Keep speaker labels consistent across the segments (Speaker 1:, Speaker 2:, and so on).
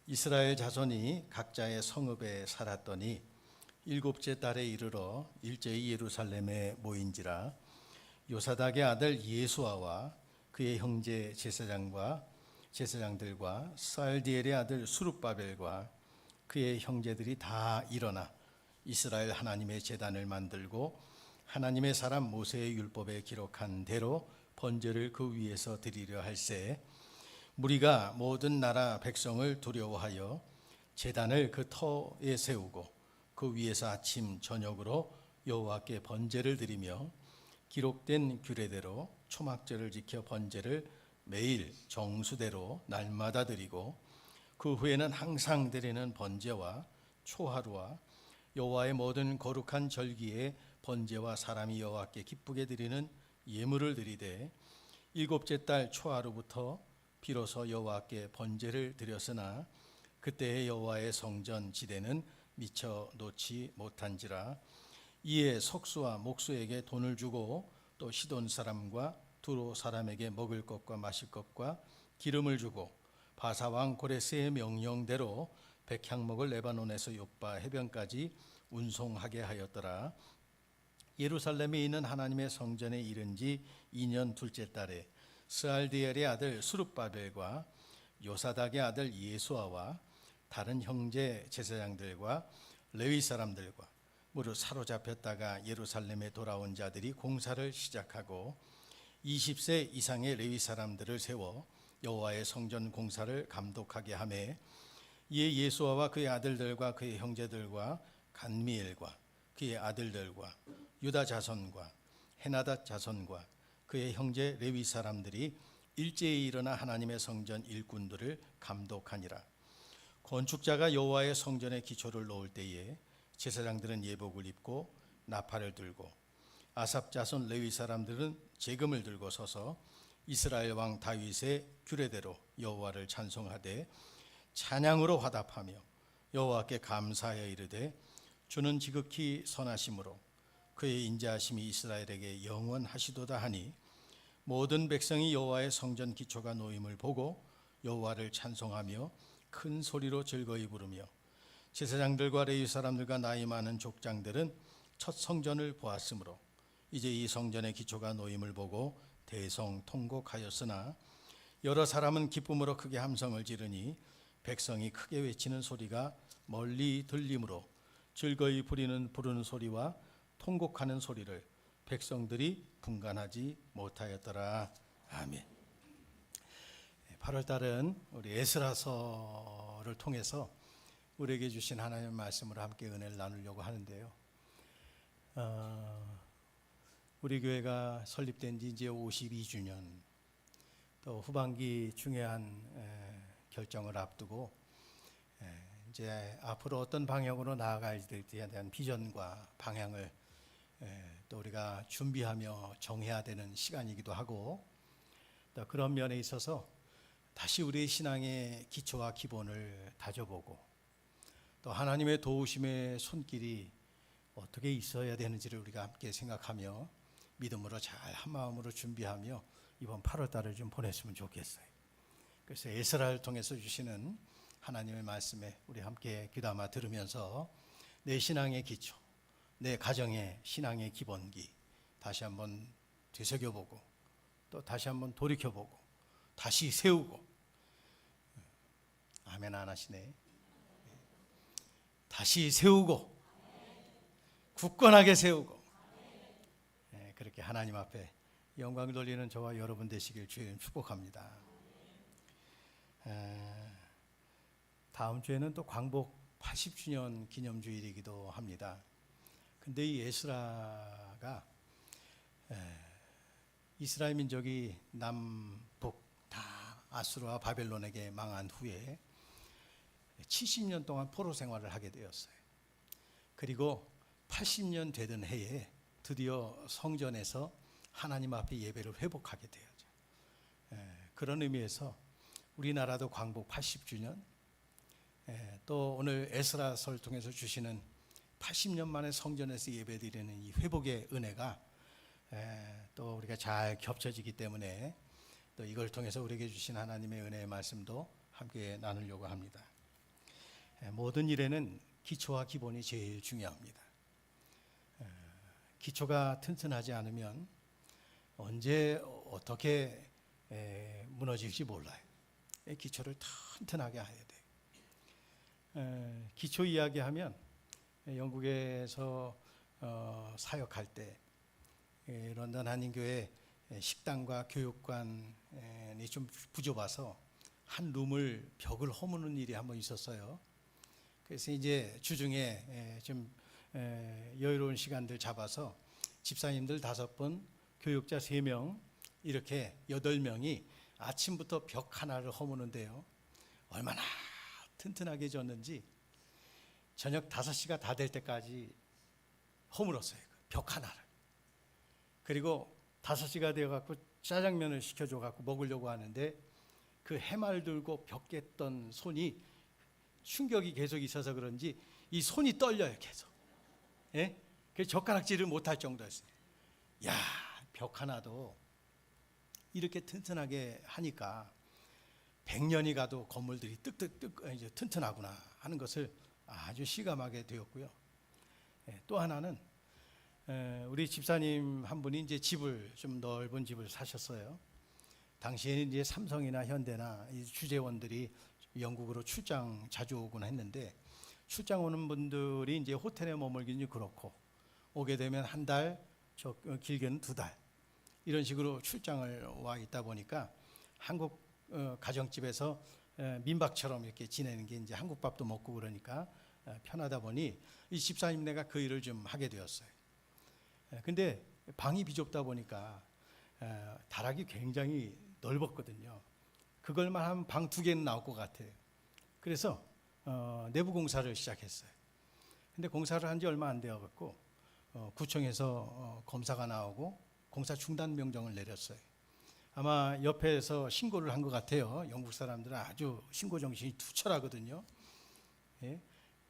Speaker 1: 이스라엘 자손이 각자의 성읍에 살았더니 일곱째 달에 이르러 일제히 예루살렘에 모인지라. 요사닥의 아들 예수아와 그의 형제 제사장들과 스알디엘의 아들 수룹바벨과 그의 형제들이 다 일어나 이스라엘 하나님의 제단을 만들고 하나님의 사람 모세의 율법에 기록한 대로 번제를 그 위에서 드리려 할새, 무리가 모든 나라 백성을 두려워하여 제단을 그 터에 세우고 그 위에서 아침 저녁으로 여호와께 번제를 드리며 기록된 규례대로 초막절을 지켜 번제를 매일 정수대로 날마다 드리고 그 후에는 항상 드리는 번제와 초하루와 여호와의 모든 거룩한 절기에 번제와 사람이 여호와께 기쁘게 드리는 예물을 드리되 일곱째 달 초하루부터 비로소 여호와께 번제를 드렸으나 그때의 여호와의 성전 지대는 미처 놓지 못한지라. 이에 석수와 목수에게 돈을 주고 또 시돈 사람과 두로 사람에게 먹을 것과 마실 것과 기름을 주고 바사왕 고레스의 명령대로 백향목을 레바논에서 요빠 해변까지 운송하게 하였더라. 예루살렘에 있는 하나님의 성전에 이른 지 2년 둘째 달에 스알디엘의 아들 수룹바벨과 요사닥의 아들 예수아와 다른 형제 제사장들과 레위 사람들과 무릇 사로잡혔다가 예루살렘에 돌아온 자들이 공사를 시작하고 20세 이상의 레위 사람들을 세워 여호와의 성전 공사를 감독하게 하매, 이에 예수아와 그의 아들들과 그의 형제들과 간미엘과 그의 아들들과 유다 자손과 헤나닷 자손과 그의 형제 레위 사람들이 일제히 일어나 하나님의 성전 일꾼들을 감독하니라. 건축자가 여호와의 성전의 기초를 놓을 때에 제사장들은 예복을 입고 나팔을 들고 아삽 자손 레위 사람들은 제금을 들고 서서 이스라엘 왕 다윗의 규례대로 여호와를 찬송하되 찬양으로 화답하며 여호와께 감사하여 이르되 주는 지극히 선하심으로 그의 인자하심이 이스라엘에게 영원하시도다 하니, 모든 백성이 여호와의 성전 기초가 놓임을 보고 여호와를 찬송하며 큰 소리로 즐거이 부르며, 제사장들과 레위 사람들과 나이 많은 족장들은 첫 성전을 보았으므로 이제 이 성전의 기초가 놓임을 보고 대성통곡하였으나, 여러 사람은 기쁨으로 크게 함성을 지르니 백성이 크게 외치는 소리가 멀리 들리므로 즐거이 부르는 소리와 통곡하는 소리를 백성들이 분간하지 못하였더라. 아멘. 8월 달은 우리 에스라서를 통해서 우리에게 주신 하나님의 말씀으로 함께 은혜를 나누려고 하는데요. 우리 교회가 설립된 지 이제 52주년, 또 후반기 중요한 결정을 앞두고 이제 앞으로 어떤 방향으로 나아가야 될지에 대한 비전과 방향을 또 우리가 준비하며 정해야 되는 시간이기도 하고, 또 그런 면에 있어서 다시 우리의 신앙의 기초와 기본을 다져보고, 또 하나님의 도우심의 손길이 어떻게 있어야 되는지를 우리가 함께 생각하며 믿음으로 잘 한마음으로 준비하며 이번 8월 달을 좀 보냈으면 좋겠어요. 그래서 에스라를 통해서 주시는 하나님의 말씀에 우리 함께 귀담아 들으면서 내 신앙의 기초, 내 가정의 신앙의 기본기 다시 한번 되새겨보고, 또 다시 한번 돌이켜보고, 다시 세우고. 아멘 안 하시네. 다시 세우고, 굳건하게 세우고, 그렇게 하나님 앞에 영광을 돌리는 저와 여러분 되시길 주님 축복합니다. 다음 주에는 또 광복 80주년 기념주일이기도 합니다. 근데 이 에스라가 이스라엘 민족이 남북 다 아수르와 바벨론에게 망한 후에 70년 동안 포로 생활을 하게 되었어요. 그리고 80년 되던 해에 드디어 성전에서 하나님 앞에 예배를 회복하게 되었죠. 그런 의미에서 우리나라도 광복 80주년, 또 오늘 에스라서를 통해서 주시는 80년 만에 성전에서 예배드리는 이 회복의 은혜가 또 우리가 잘 겹쳐지기 때문에 또 이걸 통해서 우리에게 주신 하나님의 은혜의 말씀도 함께 나누려고 합니다. 모든 일에는 기초와 기본이 제일 중요합니다. 기초가 튼튼하지 않으면 언제 어떻게 무너질지 몰라요. 기초를 튼튼하게 해야 돼요. 기초 이야기하면 영국에서 사역할 때 런던 한인교회 식당과 교육관이 좀 부족해서 한 룸을 벽을 허무는 일이 한번 있었어요. 그래서 이제 주중에 좀 여유로운 시간들 잡아서 집사님들 5분, 교육자 3명, 이렇게 8명이 아침부터 벽 하나를 허무는데요. 얼마나 튼튼하게 졌는지 저녁 5시가 다 될 때까지 허물었어요. 벽 하나를. 그리고 5시가 되어갖고 짜장면을 시켜줘갖고 먹으려고 하는데 그 해말 들고 벽 깼던 손이 충격이 계속 있어서 그런지 이 손이 떨려요, 계속. 예? 그래서 젓가락질을 못할 정도였어요. 야, 벽 하나도 이렇게 튼튼하게 하니까 100년이 가도 건물들이 이제 튼튼하구나 하는 것을 아주 실감하게 되었고요. 또 하나는 우리 집사님 한 분이 이제 집을 좀 넓은 집을 사셨어요. 당시에는 이제 삼성이나 현대나 이 주재원들이 영국으로 출장 자주 오곤 했는데 출장 오는 분들이 이제 호텔에 머물기는 그렇고 오게 되면 한 달, 길게는 2달 이런 식으로 출장을 와 있다 보니까 한국 가정집에서 민박처럼 이렇게 지내는 게 이제 한국 밥도 먹고 그러니까 편하다 보니 이 집사님네가 그 일을 좀 하게 되었어요. 근데 방이 비좁다 보니까 다락이 굉장히 넓었거든요. 그걸만 하면 방 2개는 나올 것 같아요. 그래서 내부 공사를 시작했어요. 근데 공사를 한 지 얼마 안 되어 갖고 구청에서 검사가 나오고 공사 중단 명령을 내렸어요. 아마 옆에서 신고를 한 것 같아요. 영국 사람들은 아주 신고 정신이 투철하거든요. 예?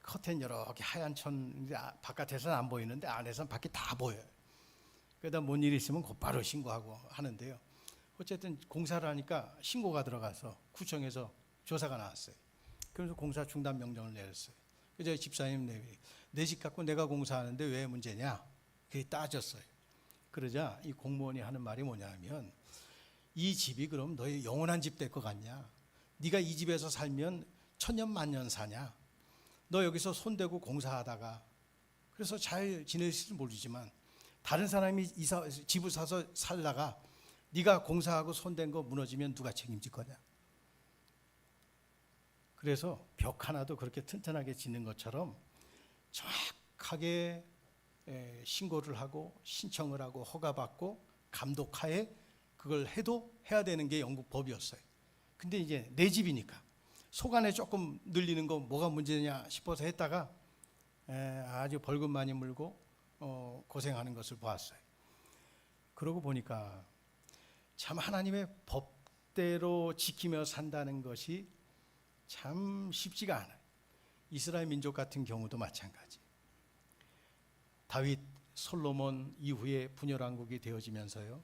Speaker 1: 커튼 이렇게 하얀 천 바깥에서는 안 보이는데 안에서는 밖에 다 보여요. 그러다 뭔 일이 있으면 곧바로 신고하고 하는데요. 어쨌든 공사를 하니까 신고가 들어가서 구청에서 조사가 나왔어요. 그래서 공사 중단 명령을 내렸어요. 그래서 집사님 내 집 갖고 내가 공사하는데 왜 문제냐? 그게 따졌어요. 그러자 이 공무원이 하는 말이 뭐냐면 이 집이 그럼 너의 영원한 집 될 것 같냐? 네가 이 집에서 살면 천년 만년 사냐? 너 여기서 손대고 공사하다가 그래서 잘 지낼지 모르지만 다른 사람이 집을 사서 살다가 네가 공사하고 손댄 거 무너지면 누가 책임질 거냐? 그래서 벽 하나도 그렇게 튼튼하게 짓는 것처럼 정확하게 신고를 하고 신청을 하고 허가받고 감독하에 그걸 해야 되는 게 영국 법이었어요. 근데 이제 내 집이니까 속안에 조금 늘리는 거 뭐가 문제냐 싶어서 했다가 아주 벌금 많이 물고 고생하는 것을 보았어요. 그러고 보니까 참 하나님의 법대로 지키며 산다는 것이 참 쉽지가 않아요. 이스라엘 민족 같은 경우도 마찬가지. 다윗, 솔로몬 이후에 분열왕국이 되어지면서요.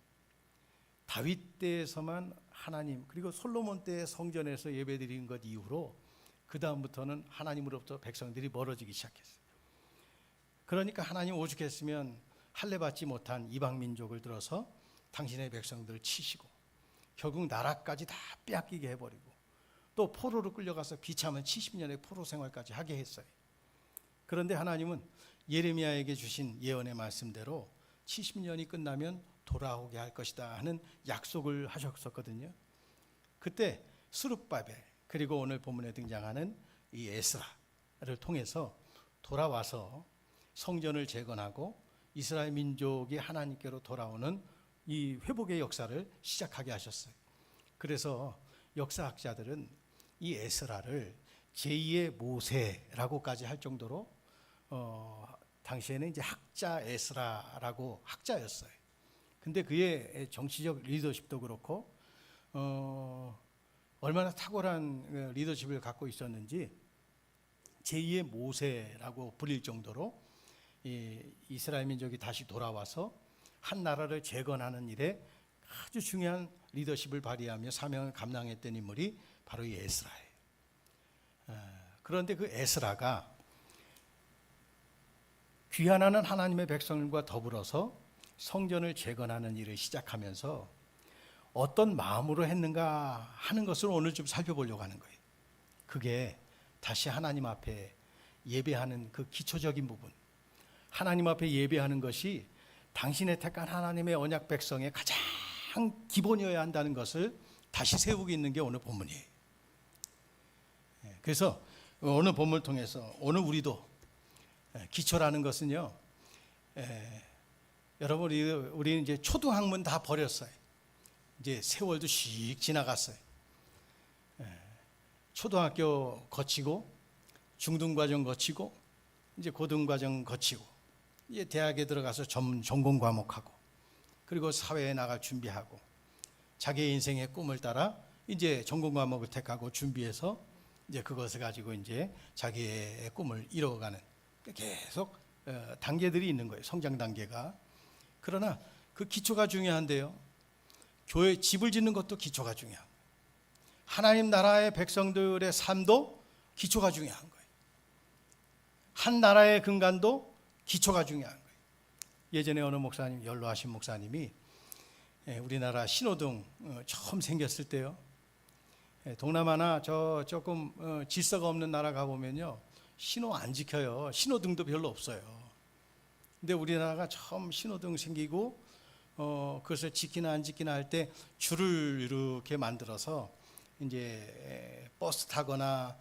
Speaker 1: 다윗 때에서만 하나님 그리고 솔로몬 때 성전에서 예배드리는 것 이후로 그 다음부터는 하나님으로부터 백성들이 멀어지기 시작했어요. 그러니까 하나님 오죽했으면 할례 받지 못한 이방 민족을 들어서 당신의 백성들을 치시고 결국 나라까지 다 빼앗기게 해버리고 또 포로로 끌려가서 비참한 70년의 포로 생활까지 하게 했어요. 그런데 하나님은 예레미야에게 주신 예언의 말씀대로 70년이 끝나면 돌아오게 할 것이다 하는 약속을 하셨었거든요. 그때 스룹바벨 그리고 오늘 본문에 등장하는 이 에스라를 통해서 돌아와서 성전을 재건하고 이스라엘 민족이 하나님께로 돌아오는 이 회복의 역사를 시작하게 하셨어요. 그래서 역사학자들은 이 에스라를 제2의 모세라고까지 할 정도로 당시에는 이제 학자 에스라라고 학자였어요. 근데 그의 정치적 리더십도 그렇고 얼마나 탁월한 리더십을 갖고 있었는지 제2의 모세라고 불릴 정도로 이스라엘 민족이 다시 돌아와서 한 나라를 재건하는 일에 아주 중요한 리더십을 발휘하며 사명을 감당했던 인물이 바로 이 에스라예요. 그런데 그 에스라가 귀환하는 하나님의 백성과 더불어서 성전을 재건하는 일을 시작하면서 어떤 마음으로 했는가 하는 것을 오늘 좀 살펴보려고 하는 거예요. 그게 다시 하나님 앞에 예배하는 그 기초적인 부분, 하나님 앞에 예배하는 것이 당신의 택한 하나님의 언약 백성의 가장 기본이어야 한다는 것을 다시 세우고 있는 게 오늘 본문이에요. 그래서 오늘 본문을 통해서 오늘 우리도 기초라는 것은요, 여러분 우리 이제 초등학문 다 버렸어요. 이제 세월도 씩 지나갔어요. 초등학교 거치고 중등과정 거치고 이제 고등과정 거치고 이제 대학에 들어가서 전공 과목하고 그리고 사회에 나갈 준비하고 자기의 인생의 꿈을 따라 이제 전공 과목을 택하고 준비해서 이제 그것을 가지고 이제 자기의 꿈을 이뤄가는 계속 단계들이 있는 거예요. 성장 단계가. 그러나 그 기초가 중요한데요. 교회 집을 짓는 것도 기초가 중요한 거예요. 하나님 나라의 백성들의 삶도 기초가 중요한 거예요. 한 나라의 근간도 기초가 중요한 거예요. 예전에 어느 목사님, 연로하신 목사님이 우리나라 신호등 처음 생겼을 때요, 동남아나 저 조금 질서가 없는 나라 가보면요, 신호 안 지켜요. 신호등도 별로 없어요. 근데 우리나라가 처음 신호등 생기고 그것을 지키나 안 지키나 할 때 줄을 이렇게 만들어서 이제 버스 타거나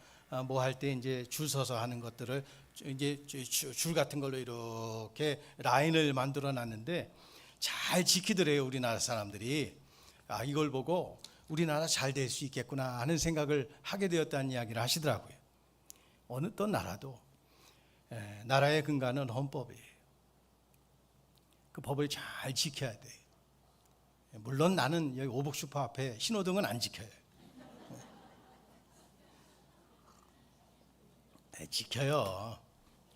Speaker 1: 뭐 할 때 이제 줄 서서 하는 것들을 이제 줄 같은 걸로 이렇게 라인을 만들어 놨는데 잘 지키더래요. 우리나라 사람들이. 이걸 보고 우리나라 잘 될 수 있겠구나 하는 생각을 하게 되었다는 이야기를 하시더라고요. 어느 또 나라도 나라의 근간은 헌법이에요. 그 법을 잘 지켜야 돼요. 물론 나는 여기 오복슈퍼 앞에 신호등은 안 지켜요. 지켜요.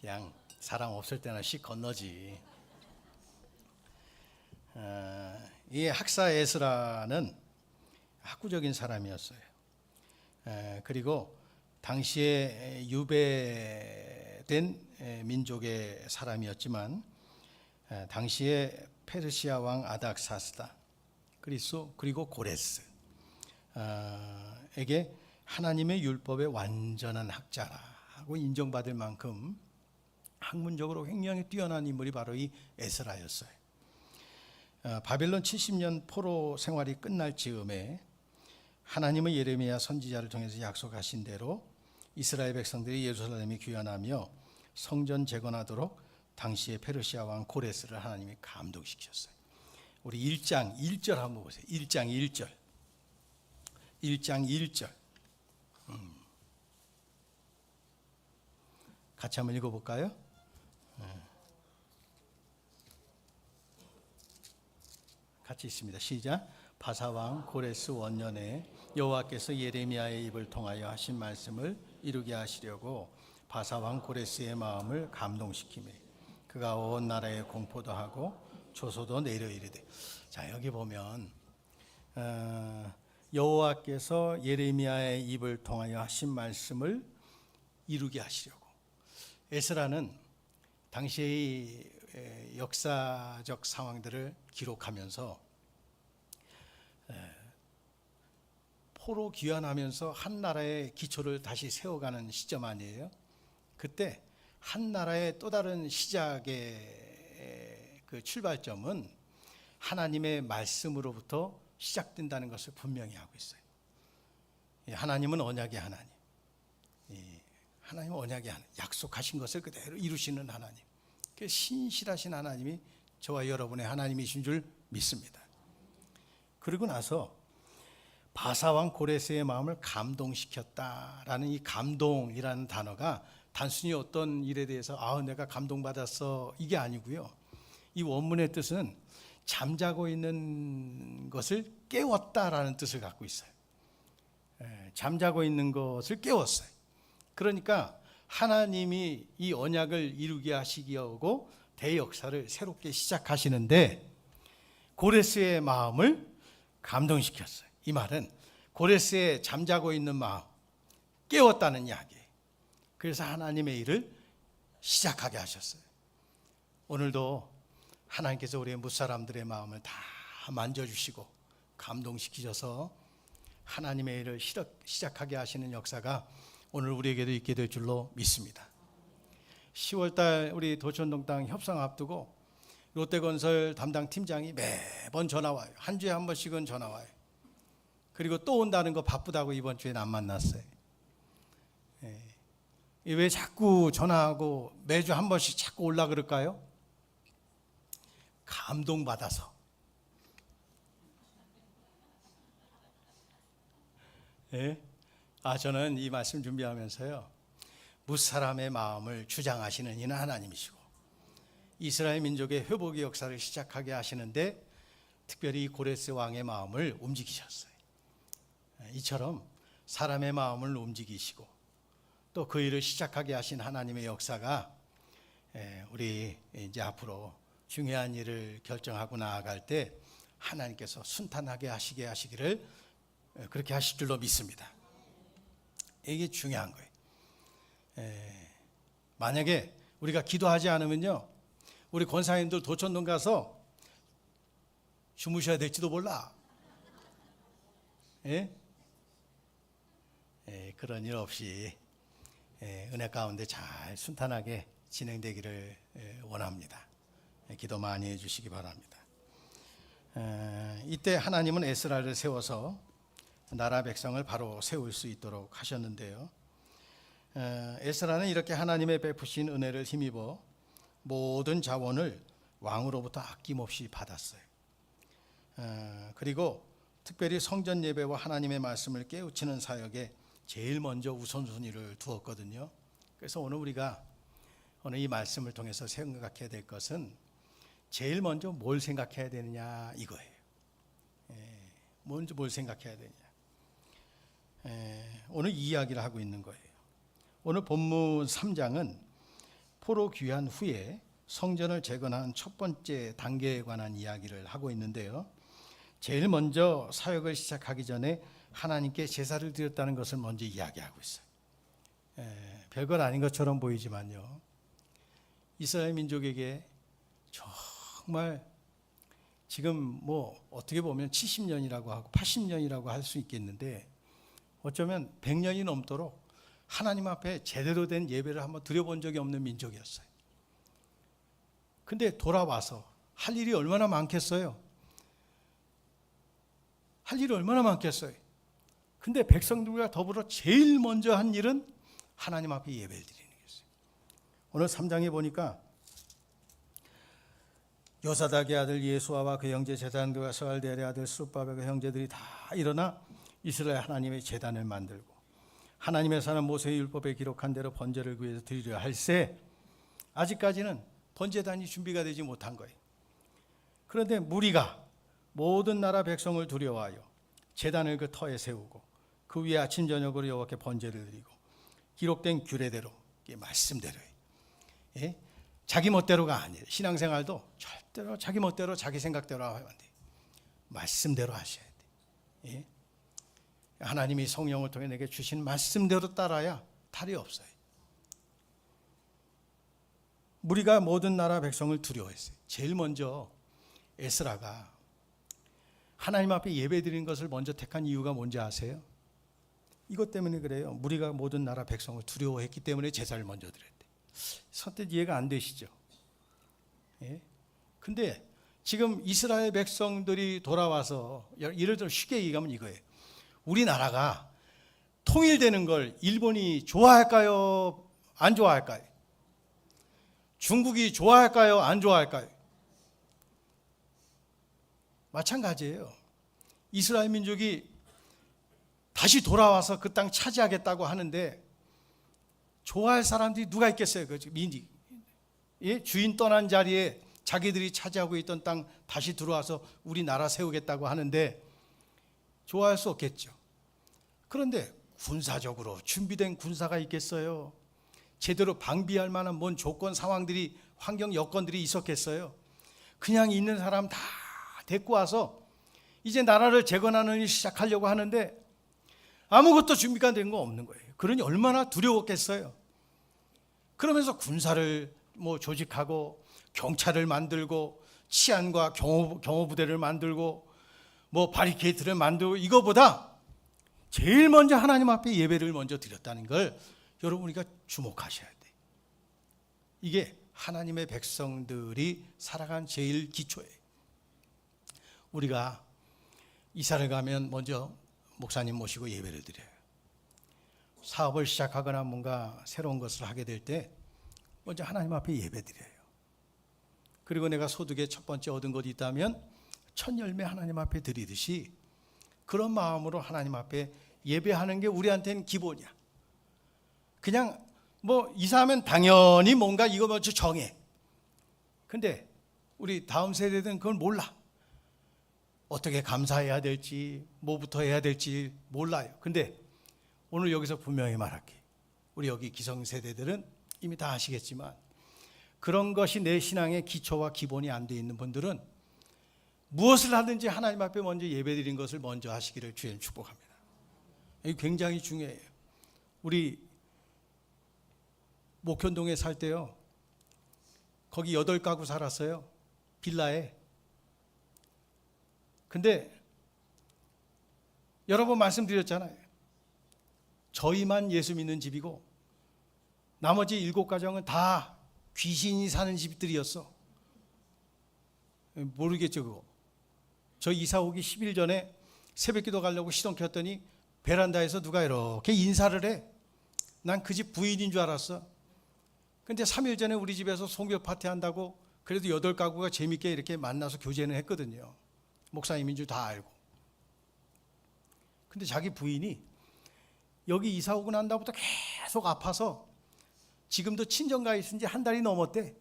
Speaker 1: 그냥 사람 없을 때나 씩 건너지. 이 학사 에스라는 학구적인 사람이었어요. 그리고 당시에 유배된 민족의 사람이었지만 당시에 페르시아 왕 아닥사스다 그리고 고레스에게 하나님의 율법의 완전한 학자라고 인정받을 만큼 학문적으로 굉장히 뛰어난 인물이 바로 이 에스라였어요. 바벨론 70년 포로 생활이 끝날 즈음에 하나님의 예레미야 선지자를 통해서 약속하신 대로 이스라엘 백성들이 예루살렘에 귀환하며 성전 재건하도록 당시의 페르시아 왕 고레스를 하나님이 감동시켰어요. 우리 1장 1절 한번 보세요. 1장 1절. 1장 1절. 같이 한번 읽어볼까요? 같이 있습니다. 시작. 바사왕 고레스 원년에 여호와께서 예레미야의 입을 통하여 하신 말씀을 이루게 하시려고 바사왕 고레스의 마음을 감동시키매 그가 온 나라에 공포도 하고 조소도 내려 이르되. 자, 여기 보면 여호와께서 예레미야의 입을 통하여 하신 말씀을 이루게 하시려고. 에스라는 당시의 역사적 상황들을 기록하면서 포로 귀환하면서 한 나라의 기초를 다시 세워가는 시점 아니에요? 그때 한 나라의 또 다른 시작의 그 출발점은 하나님의 말씀으로부터 시작된다는 것을 분명히 하고 있어요. 하나님은 언약의 하나님, 하나님은 언약의 하나님, 약속하신 것을 그대로 이루시는 하나님, 그 신실하신 하나님이 저와 여러분의 하나님이신 줄 믿습니다. 그리고 나서 바사왕 고레스의 마음을 감동시켰다라는 이 감동이라는 단어가 단순히 어떤 일에 대해서 내가 감동받았어 이게 아니고요. 이 원문의 뜻은 잠자고 있는 것을 깨웠다라는 뜻을 갖고 있어요. 잠자고 있는 것을 깨웠어요. 그러니까 하나님이 이 언약을 이루게 하시기 하고 대역사를 새롭게 시작하시는데 고레스의 마음을 감동시켰어요. 이 말은 고레스의 잠자고 있는 마음 깨웠다는 이야기예요. 그래서 하나님의 일을 시작하게 하셨어요. 오늘도 하나님께서 우리의 무사람들의 마음을 다 만져주시고 감동시키셔서 하나님의 일을 시작하게 하시는 역사가 오늘 우리에게도 있게 될 줄로 믿습니다. 10월달 우리 도천동땅 협상 앞두고 롯데건설 담당 팀장이 매번 전화 와요. 한 주에 한 번씩은 전화 와요. 그리고 또 온다는 거 바쁘다고 이번 주에는 안 만났어요. 왜 자꾸 전화하고 매주 한 번씩 자꾸 올라 그럴까요? 감동받아서. 저는 이 말씀 준비하면서요, 무사람의 마음을 주장하시는 이는 하나님이시고 이스라엘 민족의 회복의 역사를 시작하게 하시는데 특별히 고레스 왕의 마음을 움직이셨어요. 이처럼 사람의 마음을 움직이시고 또 그 일을 시작하게 하신 하나님의 역사가 우리 이제 앞으로 중요한 일을 결정하고 나아갈 때 하나님께서 순탄하게 하시기를 그렇게 하실 줄로 믿습니다. 이게 중요한 거예요. 만약에 우리가 기도하지 않으면요, 우리 권사님들 도천동 가서 주무셔야 될지도 몰라. 그런 일 없이 은혜 가운데 잘 순탄하게 진행되기를 원합니다. 기도 많이 해주시기 바랍니다. 이때 하나님은 에스라를 세워서 나라 백성을 바로 세울 수 있도록 하셨는데요, 에스라는 이렇게 하나님의 베푸신 은혜를 힘입어 모든 자원을 왕으로부터 아낌없이 받았어요. 그리고 특별히 성전 예배와 하나님의 말씀을 깨우치는 사역에 제일 먼저 우선순위를 두었거든요. 그래서 우리가 오늘 이 말씀을 통해서 생각해야 될 것은 제일 먼저 뭘 생각해야 되느냐 이거예요. 먼저 뭘 생각해야 되느냐. 오늘 이 이야기를 하고 있는 거예요. 오늘 본문 3장은 포로 귀환 후에 성전을 재건한 첫 번째 단계에 관한 이야기를 하고 있는데요, 제일 먼저 사역을 시작하기 전에 하나님께 제사를 드렸다는 것을 먼저 이야기하고 있어요. 별것 아닌 것처럼 보이지만요, 이스라엘 민족에게 정말 지금 어떻게 보면 70년이라고 하고 80년이라고 할 수 있겠는데 어쩌면 100년이 넘도록 하나님 앞에 제대로 된 예배를 한번 드려본 적이 없는 민족이었어요. 근데 돌아와서 할 일이 얼마나 많겠어요? 할 일이 얼마나 많겠어요? 근데 백성들과 더불어 제일 먼저 한 일은 하나님 앞에 예배를 드리는 것이었어요. 오늘 3장에 보니까 요사닥의 아들 예수아와 그 형제 제사장들과 스알델의 아들 스룹바벨 그 형제들이 다 일어나 이스라엘 하나님의 제단을 만들고 하나님의 사람 모세의 율법에 기록한 대로 번제를 그 위에서 드리려 할세, 아직까지는 번제단이 준비가 되지 못한 거예요. 그런데 무리가 모든 나라 백성을 두려워하여 제단을 그 터에 세우고 그 위에 아침 저녁으로 여호와께 번제를 드리고 기록된 규례대로, 말씀대로예요. 자기 멋대로가 아니에요. 신앙생활도 절대로 자기 멋대로 자기 생각대로 하면 안 돼요. 말씀대로 하셔야 돼요. 하나님이 성령을 통해 내게 주신 말씀대로 따라야 탈이 없어요. 무리가 모든 나라 백성을 두려워했어요. 제일 먼저 에스라가 하나님 앞에 예배드리는 것을 먼저 택한 이유가 뭔지 아세요? 이것 때문에 그래요. 무리가 모든 나라 백성을 두려워했기 때문에 제사를 먼저 드렸대. 선뜻 이해가 안 되시죠? 근데 지금 이스라엘 백성들이 돌아와서, 예를 들어 쉽게 얘기하면 이거예요. 우리나라가 통일되는 걸 일본이 좋아할까요? 안 좋아할까요? 중국이 좋아할까요? 안 좋아할까요? 마찬가지예요. 이스라엘 민족이 다시 돌아와서 그 땅 차지하겠다고 하는데 좋아할 사람들이 누가 있겠어요? 그 민지, 주인 떠난 자리에 자기들이 차지하고 있던 땅 다시 들어와서 우리나라 세우겠다고 하는데 좋아할 수 없겠죠. 그런데 군사적으로 준비된 군사가 있겠어요? 제대로 방비할 만한 뭔 조건 상황들이, 환경 여건들이 있었겠어요? 그냥 있는 사람 다 데리고 와서 이제 나라를 재건하는 일 시작하려고 하는데 아무것도 준비가 된 거 없는 거예요. 그러니 얼마나 두려웠겠어요. 그러면서 군사를 뭐 조직하고 경찰을 만들고 치안과 경호부대를 만들고 뭐 바리케이트를 만들고, 이거보다 제일 먼저 하나님 앞에 예배를 먼저 드렸다는 걸 여러분 우리가 주목하셔야 돼. 이게 하나님의 백성들이 살아간 제일 기초예요. 우리가 이사를 가면 먼저 목사님 모시고 예배를 드려요. 사업을 시작하거나 뭔가 새로운 것을 하게 될 때 먼저 하나님 앞에 예배 드려요. 그리고 내가 소득의 첫 번째 얻은 것이 있다면 첫 열매 하나님 앞에 드리듯이 그런 마음으로 하나님 앞에 예배하는 게 우리한테는 기본이야. 그냥 뭐 이사하면 당연히 뭔가 이거 먼저 정해. 근데 우리 다음 세대들은 그걸 몰라. 어떻게 감사해야 될지, 뭐부터 해야 될지 몰라요. 근데 오늘 여기서 분명히 말할게. 우리 여기 기성세대들은 이미 다 아시겠지만 그런 것이 내 신앙의 기초와 기본이 안 돼 있는 분들은 무엇을 하든지 하나님 앞에 먼저 예배드린 것을 먼저 하시기를 주님 축복합니다. 이게 굉장히 중요해요. 우리 목현동에 살 때요, 거기 8가구 살았어요. 빌라에. 근데 여러 번 말씀드렸잖아요. 저희만 예수 믿는 집이고 나머지 7가정은 다 귀신이 사는 집들이었어. 모르겠죠 그거. 저 이사 오기 10일 전에 새벽기도 가려고 시동 켰더니 베란다에서 누가 이렇게 인사를 해. 난 그 집 부인인 줄 알았어. 근데 3일 전에 우리 집에서 송교 파티 한다고 그래도 8가구가 재밌게 이렇게 만나서 교제는 했거든요. 목사님인 줄 다 알고. 근데 자기 부인이 여기 이사 오고 난 다음부터 계속 아파서 지금도 친정가 있은 지 한 달이 넘었대.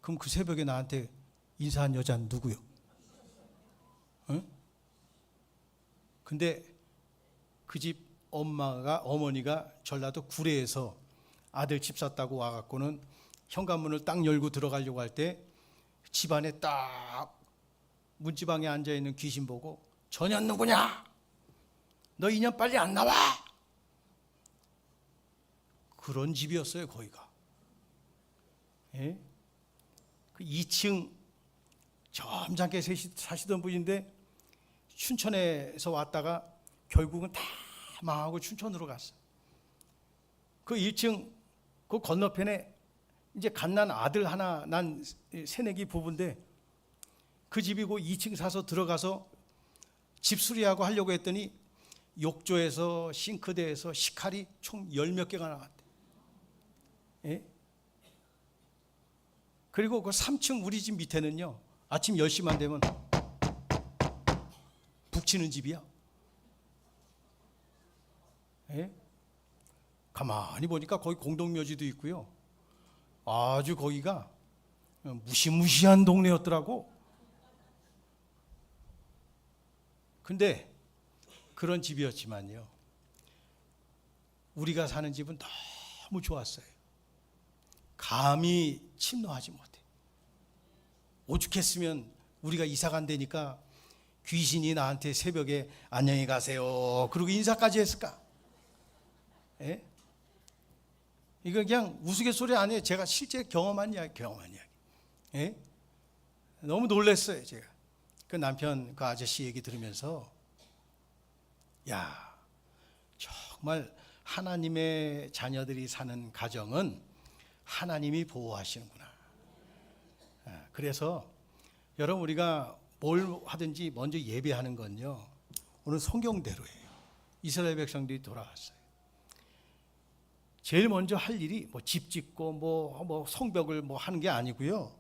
Speaker 1: 그럼 그 새벽에 나한테 인사한 여자는 누구요? 응? 근데 그 집 어머니가 전라도 구례에서 아들 집 샀다고 와갖고는 현관문을 딱 열고 들어가려고 할 때 집안에 딱 문지방에 앉아있는 귀신 보고, 저년 누구냐? 너 2년 빨리 안 나와! 그런 집이었어요 거기가. 예? 그 2층 점잖게 사시던 분인데 춘천에서 왔다가 결국은 다 망하고 춘천으로 갔어. 그 1층 그 건너편에 이제 갓난 아들 하나 난 새내기 부부인데 그 집이고 2층 사서 들어가서 집 수리하고 하려고 했더니 욕조에서 싱크대에서 식칼이 총 10몇 개가 나왔대. 예? 그리고 그 3층 우리 집 밑에는요, 아침 10시만 되면 북치는 집이야. 예? 가만히 보니까 거기 공동묘지도 있고요. 아주 거기가 무시무시한 동네였더라고. 근데 그런 집이었지만요, 우리가 사는 집은 너무 좋았어요. 감히 침노하지 못해. 오죽했으면 우리가 이사 간다니까 귀신이 나한테 새벽에 안녕히 가세요 그러고 인사까지 했을까? 예? 이거 그냥 우스갯소리 아니에요. 제가 실제 경험한 이야기. 예? 너무 놀랐어요 제가. 그 남편 그 아저씨 얘기 들으면서, 야, 정말 하나님의 자녀들이 사는 가정은 하나님이 보호하시는구나. 그래서 여러분 우리가 뭘 하든지 먼저 예배하는 건요, 오늘 성경대로예요. 이스라엘 백성들이 돌아왔어요. 제일 먼저 할 일이 뭐 집 짓고 뭐 성벽을 뭐 하는 게 아니고요.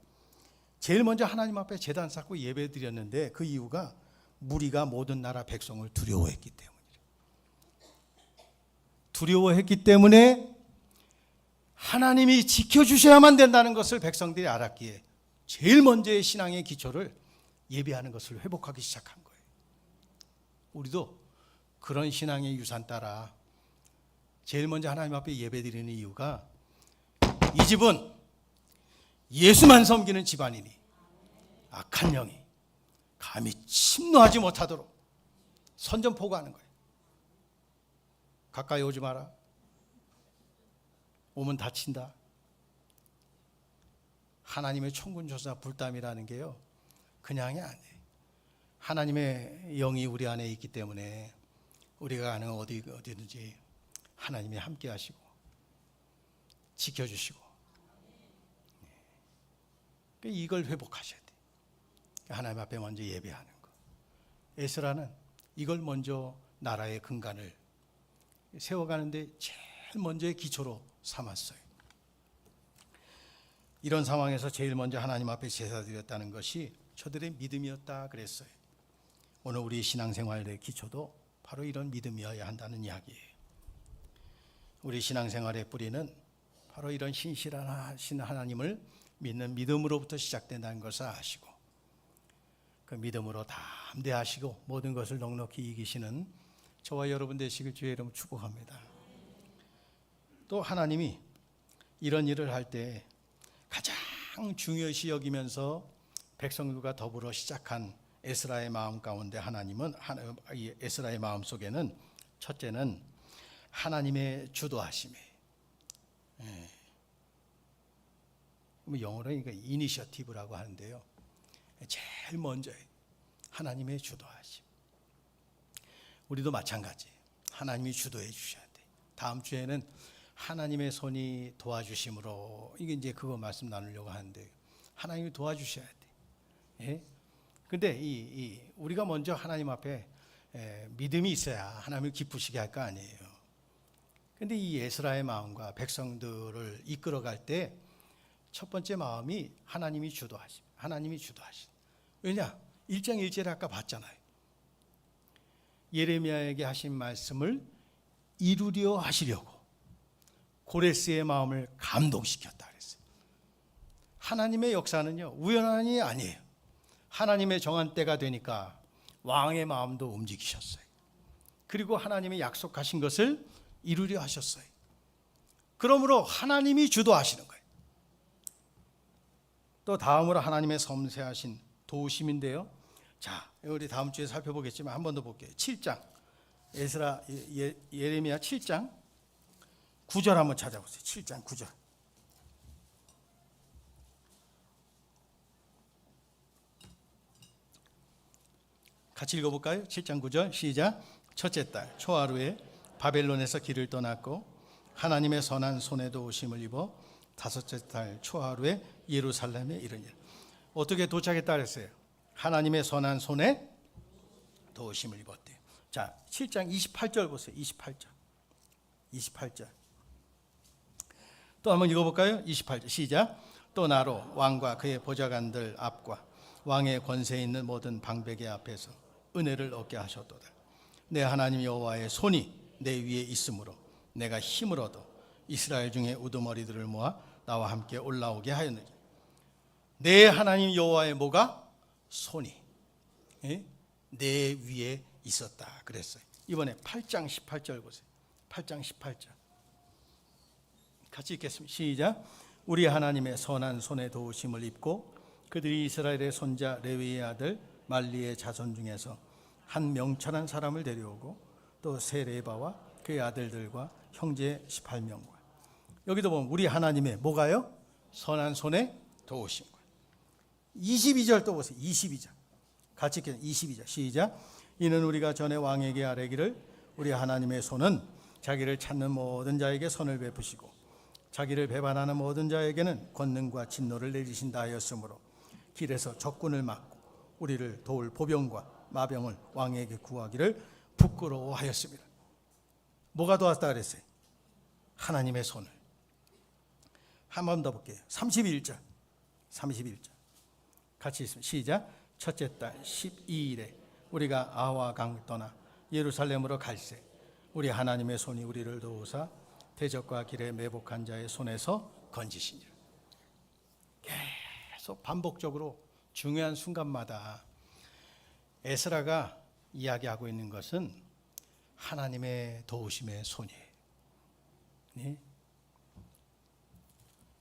Speaker 1: 제일 먼저 하나님 앞에 제단 쌓고 예배 드렸는데 그 이유가 무리가 모든 나라 백성을 두려워했기 때문이에요. 두려워했기 때문에 하나님이 지켜주셔야만 된다는 것을 백성들이 알았기에 제일 먼저의 신앙의 기초를 예배하는 것을 회복하기 시작한 거예요. 우리도 그런 신앙의 유산 따라 제일 먼저 하나님 앞에 예배드리는 이유가, 이 집은 예수만 섬기는 집안이니 악한 영이 감히 침노하지 못하도록 선전포고하는 거예요. 가까이 오지 마라. 오면 다친다. 하나님의 천군조사 불담이라는 게요, 그냥이 아니에요. 하나님의 영이 우리 안에 있기 때문에 우리가 가는 어디든지 하나님이 함께 하시고 지켜주시고, 이걸 회복하셔야 돼요. 하나님 앞에 먼저 예배하는 거. 에스라는 이걸 먼저 나라의 근간을 세워가는데 제일 먼저의 기초로 삼았어요. 이런 상황에서 제일 먼저 하나님 앞에 제사드렸다는 것이 저들의 믿음이었다 그랬어요. 오늘 우리 신앙생활의 기초도 바로 이런 믿음이어야 한다는 이야기예요. 우리 신앙생활의 뿌리는 바로 이런 신실하신 하나님을 믿는 믿음으로부터 시작된다는 것을 아시고, 그 믿음으로 담대하시고 모든 것을 넉넉히 이기시는 저와 여러분 되시길 주의 이름으로 축복합니다. 또 하나님이 이런 일을 할 때 가장 중요시 여기면서 백성들과 더불어 시작한 에스라의 마음 가운데 에스라의 마음 속에는 첫째는 하나님의 주도하심이에요. 영어로 이니셔티브라고 하는데요, 제일 먼저 하나님의 주도하심. 우리도 마찬가지, 하나님이 주도해 주셔야 돼. 다음 주에는 하나님의 손이 도와주심으로, 이게 이제 그거 말씀 나누려고 하는데, 하나님이 도와주셔야 돼. 예? 근데 우리가 먼저 하나님 앞에 믿음이 있어야 하나님을 기쁘시게 할 거 아니에요. 근데 이 에스라의 마음과 백성들을 이끌어갈 때 첫 번째 마음이 하나님이 주도하심. 하나님이 주도하심. 왜냐? 1장 1절에 아까 봤잖아요. 예레미야에게 하신 말씀을 이루려 하시려고 고레스의 마음을 감동시켰다 그랬어요. 하나님의 역사는요, 우연한이 아니에요. 하나님의 정한 때가 되니까 왕의 마음도 움직이셨어요. 그리고 하나님이 약속하신 것을 이루려 하셨어요. 그러므로 하나님이 주도하시는 거예요. 또 다음으로 하나님의 섬세하신 도우심인데요. 자, 우리 다음 주에 살펴보겠지만 한 번 더 볼게요. 7장 예레미야 7장 9절 한번 찾아보세요. 7장 9절. 같이 읽어볼까요? 7장 9절 시작. 첫째 달 초하루에 바벨론에서 길을 떠났고 하나님의 선한 손에 도우심을 입어 다섯째 달 초하루에 예루살렘에 이르니라. 어떻게 도착했다 그랬어요? 하나님의 선한 손에 도우심을 입었대요. 자, 7장 28절 보세요. 28절. 또 한번 읽어볼까요? 28절 시작. 또 나로 왕과 그의 보좌관들 앞과 왕의 권세 있는 모든 방백의 앞에서 은혜를 얻게 하셨도다. 내 하나님 여호와의 손이 내 위에 있으므로 내가 힘을 얻어 이스라엘 중에 우두머리들을 모아 나와 함께 올라오게 하였느니. 내 하나님 여호와의 뭐가? 손이 내 위에 있었다 그랬어요. 이번에 8장 18절 보세요. 8장 18절 같이 읽겠습니다. 시작. 우리 하나님의 선한 손에 도우심을 입고 그들이 이스라엘의 손자 레위의 아들 말리의 자손 중에서 한 명철한 사람을 데려오고 또 세레바와 그의 아들들과 형제 18명과. 여기도 보면 우리 하나님의 뭐가요? 선한 손에 도우심. 22절 또 보세요. 22절 같이 읽겠습니다. 22절 시작. 이는 우리가 전에 왕에게 아뢰기를 우리 하나님의 손은 자기를 찾는 모든 자에게 선을 베푸시고 자기를 배반하는 모든 자에게는 권능과 진노를 내리신다 하였으므로 길에서 적군을 막고 우리를 도울 보병과 마병을 왕에게 구하기를 부끄러워하였습니다. 뭐가 도왔다 그랬어요? 하나님의 손을. 한 번 더 볼게요. 31절 같이 있습니다. 시작. 첫째 달 12일에 우리가 아와 강 떠나 예루살렘으로 갈새 우리 하나님의 손이 우리를 도우사 대적과 길에 매복한 자의 손에서 건지시니라. 계속 반복적으로 중요한 순간마다 에스라가 이야기하고 있는 것은 하나님의 도우심의 손이에요. 네?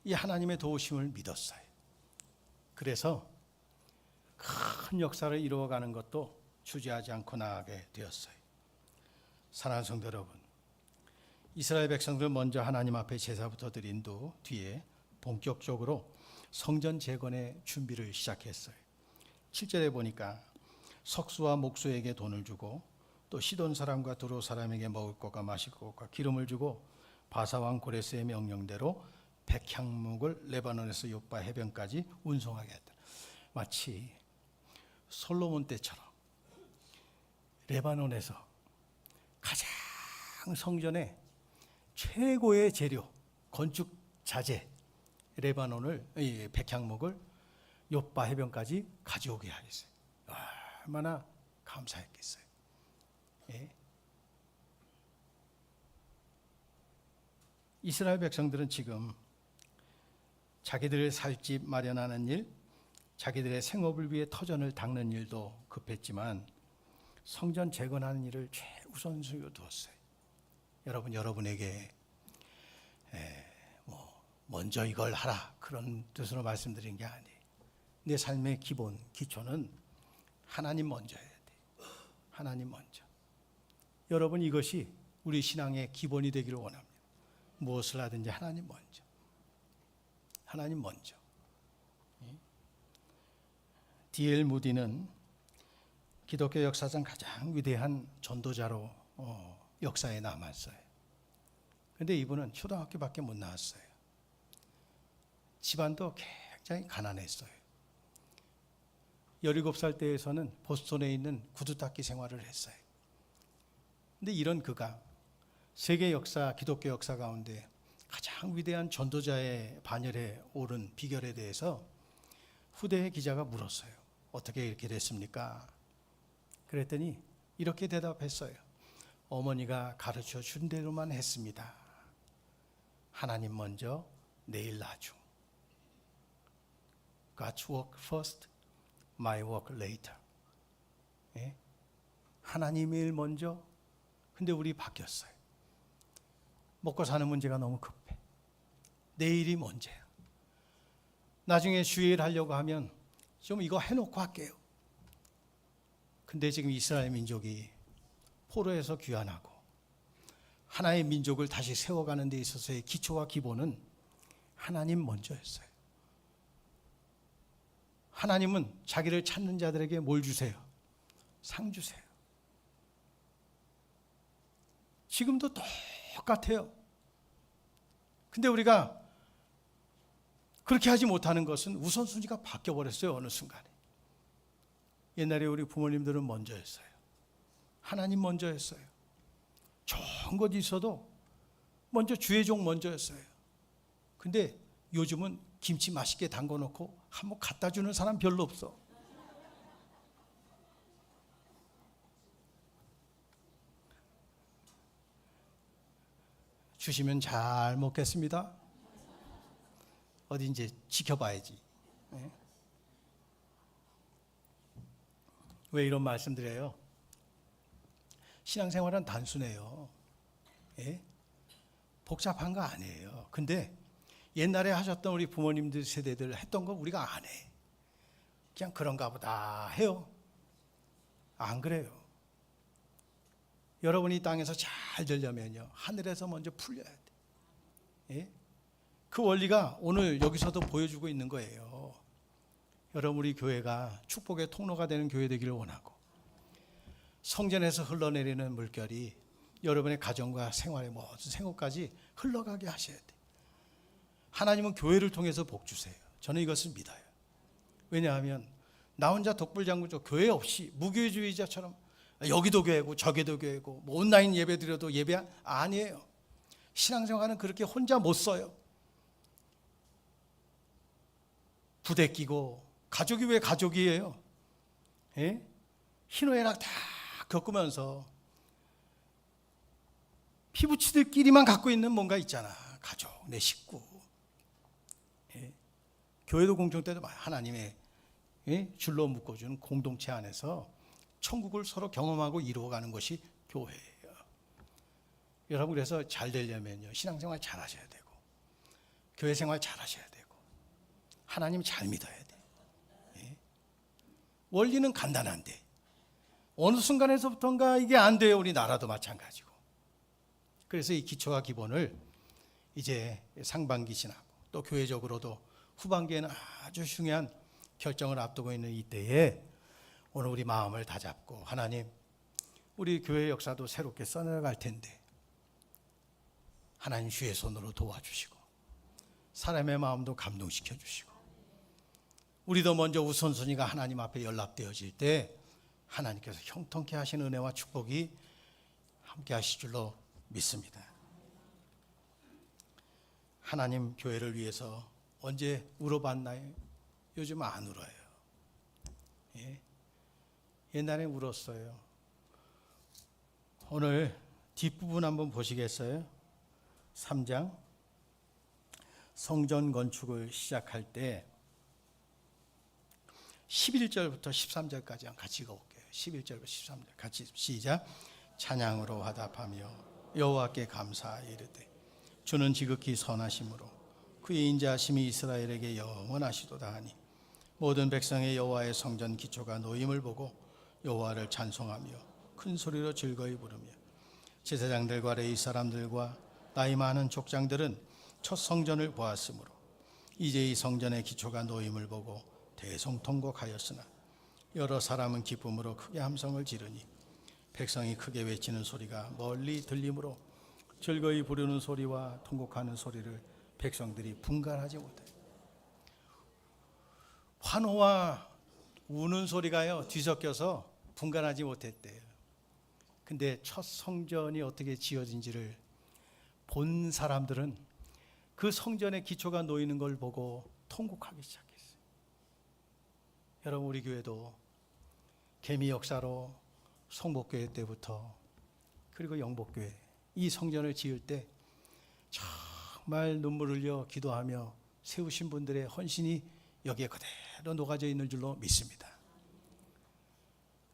Speaker 1: 이 하나님의 도우심을 믿었어요. 그래서 큰 역사를 이루어가는 것도 주저하지 않고 나아가게 되었어요. 사랑하는 성도 여러분, 이스라엘 백성들 먼저 하나님 앞에 제사부터 드린 뒤에 본격적으로 성전 재건의 준비를 시작했어요. 7절에 보니까 석수와 목수에게 돈을 주고 또 시돈 사람과 두로 사람에게 먹을 것과 마실 것과 기름을 주고 바사왕 고레스의 명령대로 백향목을 레바논에서 요빠 해변까지 운송하게 했다. 마치 솔로몬 때처럼 레바논에서 가장 성전의 최고의 재료, 건축 자재 레바논을, 백향목을 요빠 해변까지 가져오게 하였어요. 얼마나 감사했겠어요. 예. 이스라엘 백성들은 지금 자기들의 살 집 마련하는 일, 자기들의 생업을 위해 터전을 닦는 일도 급했지만 성전 재건하는 일을 최우선순위로 두었어요. 여러분에게 먼저 이걸 하라 그런 뜻으로 말씀드린 게 아니에요. 내 삶의 기본, 기초는 하나님 먼저 해야 돼요. 하나님 먼저. 여러분, 이것이 우리 신앙의 기본이 되기를 원합니다. 무엇을 하든지 하나님 먼저. 하나님 먼저. D.L. 무디는 기독교 역사상 가장 위대한 전도자로 역사에 남았어요. 그런데 이분은 초등학교밖에 못 나왔어요. 집안도 굉장히 가난했어요. 17살 때에서는 보스턴에 있는 구두 닦기 생활을 했어요. 그런데 이런 그가 세계 역사, 기독교 역사 가운데 가장 위대한 전도자의 반열에 오른 비결에 대해서 후대의 기자가 물었어요. 어떻게 이렇게 됐습니까? 그랬더니 이렇게 대답했어요. 어머니가 가르쳐 준 대로만 했습니다. 하나님 먼저, 내일 나중. God's work first, my work later. 예? 하나님의 일 먼저. 근데 우리 바뀌었어요. 먹고 사는 문제가 너무 급해. 내일이 먼저야. 나중에 주일 하려고 하면 좀 이거 해놓고 할게요. 근데 지금 이스라엘 민족이 포로에서 귀환하고 하나의 민족을 다시 세워가는 데 있어서의 기초와 기본은 하나님 먼저였어요. 하나님은 자기를 찾는 자들에게 뭘 주세요? 상 주세요. 지금도 똑같아요. 근데 우리가 그렇게 하지 못하는 것은 우선순위가 바뀌어버렸어요. 어느 순간에. 옛날에 우리 부모님들은 먼저였어요. 하나님 먼저였어요. 좋은 것 있어도 먼저 주의 종 먼저였어요. 근데 요즘은 김치 맛있게 담궈놓고 한번 갖다 주는 사람 별로 없어. 주시면 잘 먹겠습니다. 어디 이제 지켜봐야지. 네. 왜 이런 말씀드려요? 신앙생활은 단순해요. 예? 복잡한 거 아니에요. 근데 옛날에 하셨던 우리 부모님들 세대들 했던 거 우리가 안 해. 그냥 그런가 보다 해요. 안 그래요. 여러분이 땅에서 잘 되려면요, 하늘에서 먼저 풀려야 돼. 예? 그 원리가 오늘 여기서도 보여주고 있는 거예요. 여러분, 우리 교회가 축복의 통로가 되는 교회 되기를 원하고, 성전에서 흘러내리는 물결이 여러분의 가정과 생활의 모든 생업까지 흘러가게 하셔야 돼. 하나님은 교회를 통해서 복 주세요. 저는 이것을 믿어요. 왜냐하면 나 혼자 독불장군조 교회 없이 무교회주의자처럼 여기도 교회고 저기도 교회고 뭐 온라인 예배 드려도 예배 아니에요. 신앙생활은 그렇게 혼자 못 써요. 부대 끼고 가족이 왜 가족이에요? 예? 희노애락 다 겪으면서 피부치들끼리만 갖고 있는 뭔가 있잖아. 가족, 내 식구. 예? 교회도 공동체도 하나님의 줄로 묶어주는 공동체 안에서 천국을 서로 경험하고 이루어가는 것이 교회예요. 여러분, 그래서 잘 되려면요, 신앙생활 잘 하셔야 되고 교회 생활 잘 하셔야 되고 하나님 잘 믿어야 돼요. 예? 원리는 간단한데 어느 순간에서부터인가 이게 안 돼요. 우리나라도 마찬가지고. 그래서 이 기초와 기본을 이제 상반기 지나고 또 교회적으로도 후반기에는 아주 중요한 결정을 앞두고 있는 이때에 오늘 우리 마음을 다잡고 하나님, 우리 교회 역사도 새롭게 써나갈 텐데 하나님 주의 손으로 도와주시고 사람의 마음도 감동시켜 주시고 우리도 먼저 우선순위가 하나님 앞에 연락되어질 때 하나님께서 형통케 하신 은혜와 축복이 함께 하실 줄로 믿습니다. 하나님 교회를 위해서 언제 울어봤나요? 요즘 안 울어요. 예? 옛날에 울었어요. 오늘 뒷부분 한번 보시겠어요? 3장 성전 건축을 시작할 때 11절부터 13절까지 같이 읽어볼게요. 11절부터 13절 같이 시작. 찬양으로 화답하며 여호와께 감사하여 이르되 주는 지극히 선하심으로 그의 인자하심이 이스라엘에게 영원하시도다 하니 모든 백성의 여호와의 성전 기초가 놓임을 보고 여호와를 찬송하며 큰 소리로 즐거이 부르며 제사장들과 레위 사람들과 나이 많은 족장들은 첫 성전을 보았으므로 이제 이 성전의 기초가 놓임을 보고 대성통곡하였으나 여러 사람은 기쁨으로 크게 함성을 지르니 백성이 크게 외치는 소리가 멀리 들리므로 즐거이 부르는 소리와 통곡하는 소리를 백성들이 분간하지 못해. 환호와 우는 소리가요 뒤섞여서 분간하지 못했대요. 근데 첫 성전이 어떻게 지어진지를 본 사람들은 그 성전의 기초가 놓이는 걸 보고 통곡하기 시작했어요. 여러분, 우리 교회도 개미 역사로 성복교회 때부터 그리고 영복교회 이 성전을 지을 때 정말 눈물 흘려 기도하며 세우신 분들의 헌신이 여기에 그대로 녹아져 있는 줄로 믿습니다.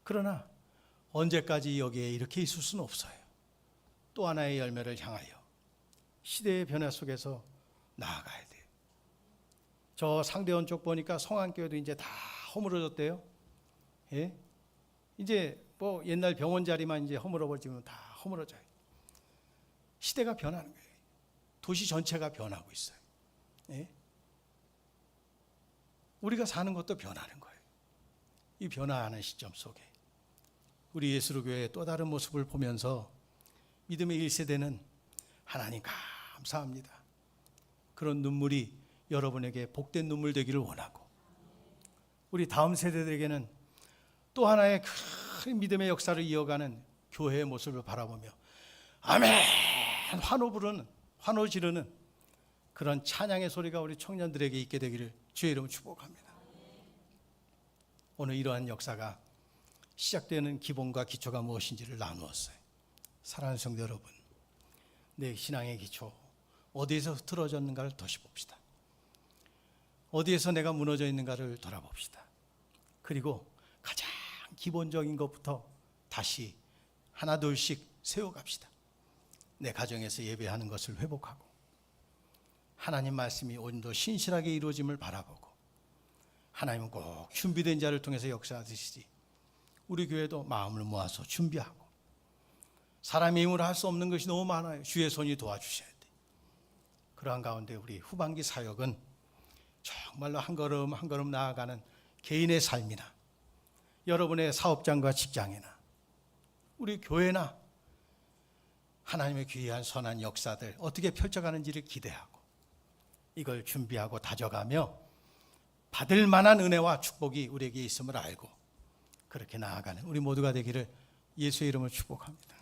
Speaker 1: 그러나 언제까지 여기에 이렇게 있을 수는 없어요. 또 하나의 열매를 향하여 시대의 변화 속에서 나아가야 돼요. 저 상대원 쪽 보니까 성안교회도 이제 다 허물어졌대요. 예? 이제 뭐 옛날 병원 자리만 이제 허물어버리면 다 허물어져요. 시대가 변하는 거예요. 도시 전체가 변하고 있어요. 예? 우리가 사는 것도 변하는 거예요. 이 변화하는 시점 속에 우리 예수로 교회의 또 다른 모습을 보면서 믿음의 1세대는 하나님 감사합니다. 그런 눈물이 여러분에게 복된 눈물 되기를 원하고 우리 다음 세대들에게는 또 하나의 큰 믿음의 역사를 이어가는 교회의 모습을 바라보며 아멘 환호 지르는 그런 찬양의 소리가 우리 청년들에게 있게 되기를 주의 이름으로 축복합니다. 오늘 이러한 역사가 시작되는 기본과 기초가 무엇인지를 나누었어요. 사랑하는 성도 여러분, 내 신앙의 기초 어디에서 틀어졌는가를 다시 봅시다. 어디에서 내가 무너져 있는가를 돌아봅시다. 그리고 가장 기본적인 것부터 다시 하나 둘씩 세워갑시다. 내 가정에서 예배하는 것을 회복하고 하나님 말씀이 오늘도 신실하게 이루어짐을 바라보고 하나님은 꼭 준비된 자를 통해서 역사하시지 우리 교회도 마음을 모아서 준비하고 사람의 힘으로 할 수 없는 것이 너무 많아요. 주의 손이 도와주셔야 돼. 그러한 가운데 우리 후반기 사역은 정말로 한 걸음 한 걸음 나아가는 개인의 삶이나 여러분의 사업장과 직장이나 우리 교회나 하나님의 귀한 선한 역사들 어떻게 펼쳐가는지를 기대하고 이걸 준비하고 다져가며 받을 만한 은혜와 축복이 우리에게 있음을 알고 그렇게 나아가는 우리 모두가 되기를 예수의 이름으로 축복합니다.